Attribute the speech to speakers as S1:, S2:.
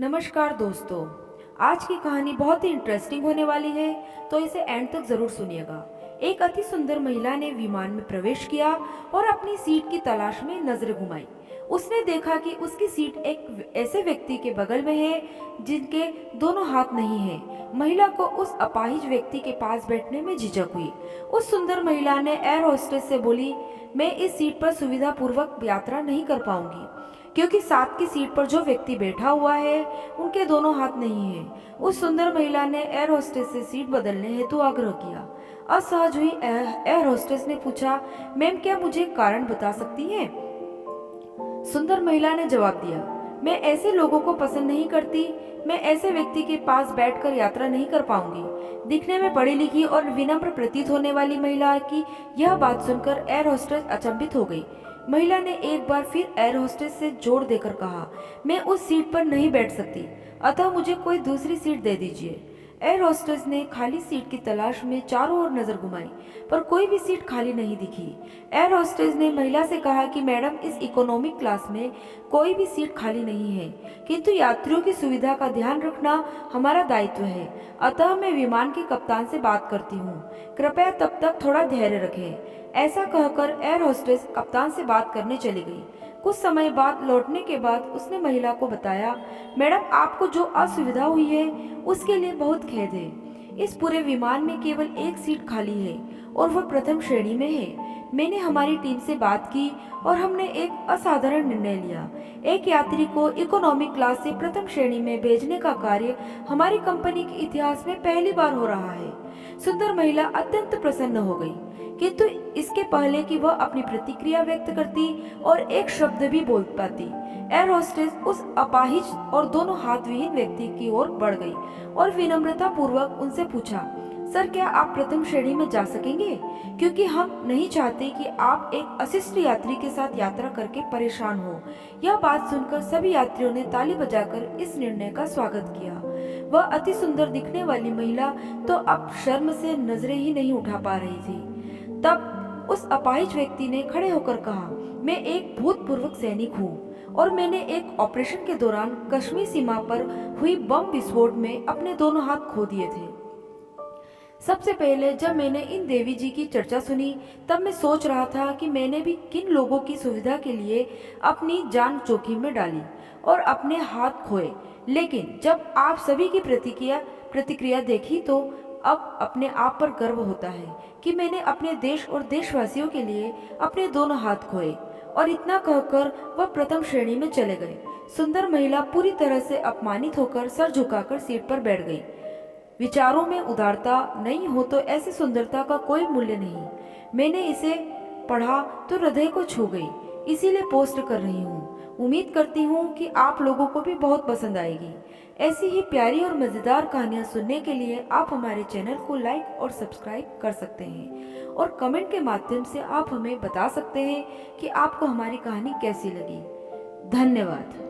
S1: नमस्कार दोस्तों। आज की कहानी बहुत ही इंटरेस्टिंग होने वाली है, तो इसे एंड तक जरूर सुनिएगा। एक अति सुंदर महिला ने विमान में प्रवेश किया और अपनी सीट की तलाश में नजर घुमाई। उसने देखा कि उसकी सीट एक ऐसे व्यक्ति के बगल में है जिनके दोनों हाथ नहीं हैं। महिला को उस अपाहिज व्यक्ति के पास बैठने में झिझक हुई। उस सुंदर महिला ने एयर होस्टेस से बोली, मैं इस सीट पर सुविधा पूर्वक यात्रा नहीं कर पाऊंगी क्योंकि साथ की सीट पर जो व्यक्ति बैठा हुआ है उनके दोनों हाथ नहीं हैं। उस सुंदर महिला ने एयर होस्टेस से सीट बदलने हेतु आग्रह किया। असहज हुई एयर होस्टेस ने पूछा, मैम क्या मुझे कारण बता सकती हैं? सुंदर महिला ने जवाब दिया, मैं ऐसे लोगों को पसंद नहीं करती। मैं ऐसे व्यक्ति के पास बैठकर यात्रा नहीं कर पाऊंगी। दिखने में पढ़ी लिखी और विनम्र प्रतीत होने वाली महिला की यह बात सुनकर एयर होस्टेस अचंभित हो गई। महिला ने एक बार फिर एयर होस्टेस से जोर देकर कहा, मैं उस सीट पर नहीं बैठ सकती, अतः मुझे कोई दूसरी सीट दे दीजिए। एयर होस्टेस ने खाली सीट की तलाश में चारों ओर नजर घुमाई, पर कोई भी सीट खाली नहीं दिखी। एयर होस्टेस ने महिला से कहा कि मैडम, इस इकोनॉमिक क्लास में कोई भी सीट खाली नहीं है, किंतु यात्रियों की सुविधा का ध्यान रखना हमारा दायित्व है, अतः मैं विमान के कप्तान से बात करती हूँ। कृपया तब तक थोड़ा धैर्य रखें। ऐसा कहकर एयर होस्टेस कप्तान से बात करने चली गई। कुछ समय बाद लौटने के बाद उसने महिला को बताया, मैडम आपको जो असुविधा हुई है उसके लिए बहुत खेद है। इस पूरे विमान में केवल एक सीट खाली है और वह प्रथम श्रेणी में है। मैंने हमारी टीम से बात की और हमने एक असाधारण निर्णय लिया। एक यात्री को इकोनॉमिक क्लास से प्रथम श्रेणी में भेजने का कार्य हमारी कंपनी के इतिहास में पहली बार हो रहा है। सुंदर महिला अत्यंत प्रसन्न हो गई, किंतु इसके पहले कि वह अपनी प्रतिक्रिया व्यक्त करती और एक शब्द भी बोल पाती, एयर होस्टेस उस अपाहिज और दोनों हाथ विहीन व्यक्ति की ओर बढ़ गई और विनम्रता पूर्वक उनसे पूछा, सर क्या आप प्रथम श्रेणी में जा सकेंगे? क्योंकि हम नहीं चाहते कि आप एक अशिष्ट यात्री के साथ यात्रा करके परेशान हो। यह बात सुनकर सभी यात्रियों ने ताली बजाकर इस निर्णय का स्वागत किया। वह अति सुंदर दिखने वाली महिला तो अब शर्म से नजरें ही नहीं उठा पा रही थी। तब उस अपाहिज व्यक्ति ने खड़े होकर कहा, मैं एक भूतपूर्व सैनिक हूँ और मैंने एक ऑपरेशन के दौरान कश्मीर सीमा पर हुई बम विस्फोट में अपने दोनों हाथ खो दिए थे। सबसे पहले जब मैंने इन देवी जी की चर्चा सुनी, तब मैं सोच रहा था कि मैंने भी किन लोगों की सुविधा के लिए अपनी जान जोखिम में डाली और अपने हाथ खोए। लेकिन जब आप सभी की प्रतिक्रिया देखी तो अब अपने आप पर गर्व होता है कि मैंने अपने देश और देशवासियों के लिए अपने दोनों हाथ खोए। और इतना कहकर वह प्रथम श्रेणी में चले गए। सुंदर महिला पूरी तरह से अपमानित होकर सर झुकाकर सीट पर बैठ गई। विचारों में उदारता नहीं हो तो ऐसी सुंदरता का कोई मूल्य नहीं। मैंने इसे पढ़ा तो हृदय को छू गई, इसीलिए पोस्ट कर रही हूँ। उम्मीद करती हूँ कि आप लोगों को भी बहुत पसंद आएगी। ऐसी ही प्यारी और मज़ेदार कहानियाँ सुनने के लिए आप हमारे चैनल को लाइक और सब्सक्राइब कर सकते हैं और कमेंट के माध्यम से आप हमें बता सकते हैं कि आपको हमारी कहानी कैसी लगी। धन्यवाद।